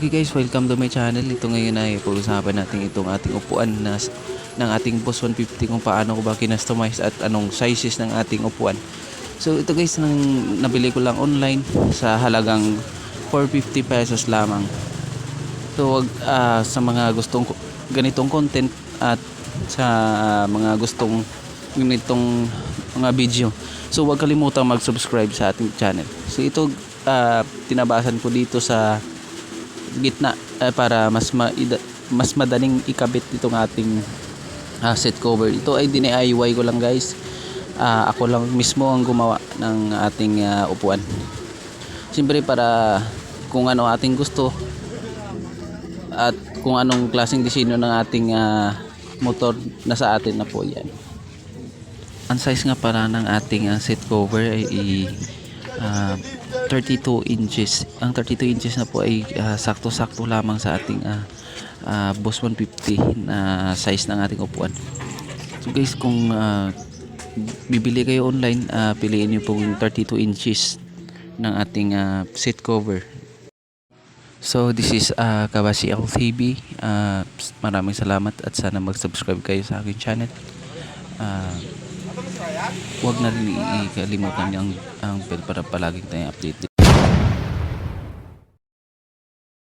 Okay guys, welcome to my channel. Ito ngayon ay pag-usapan natin itong ating upuan ng ating Boss 150, kung paano ko ba kinostomize at anong sizes ng ating upuan. So ito guys, nabili ko lang online sa halagang 450 pesos lamang. So sa mga gustong ganitong content at sa mga gustong ganitong mga video, so huwag kalimutang mag-subscribe sa ating channel. So ito tinabasan ko dito sa gitna para mas madaling ikabit itong ating seat cover. Ito ay DIY ko lang guys. Ako lang mismo ang gumawa ng ating upuan. Siyempre para kung ano ating gusto at kung anong klaseng disenyo ng ating motor, na sa atin na po yan. Ang size nga para ng ating seat cover ay 32 inches. Ang 32 inches na po ay sakto-sakto lamang sa ating Boss 150 na size ng ating upuan. So guys, kung bibili kayo online, piliin nyo pong 32 inches ng ating seat cover. So this is Kawashi LTV. Maraming salamat at sana mag-subscribe kayo sa aking channel. Huwag na rin ikalimutan ang bell para palaging tayong update.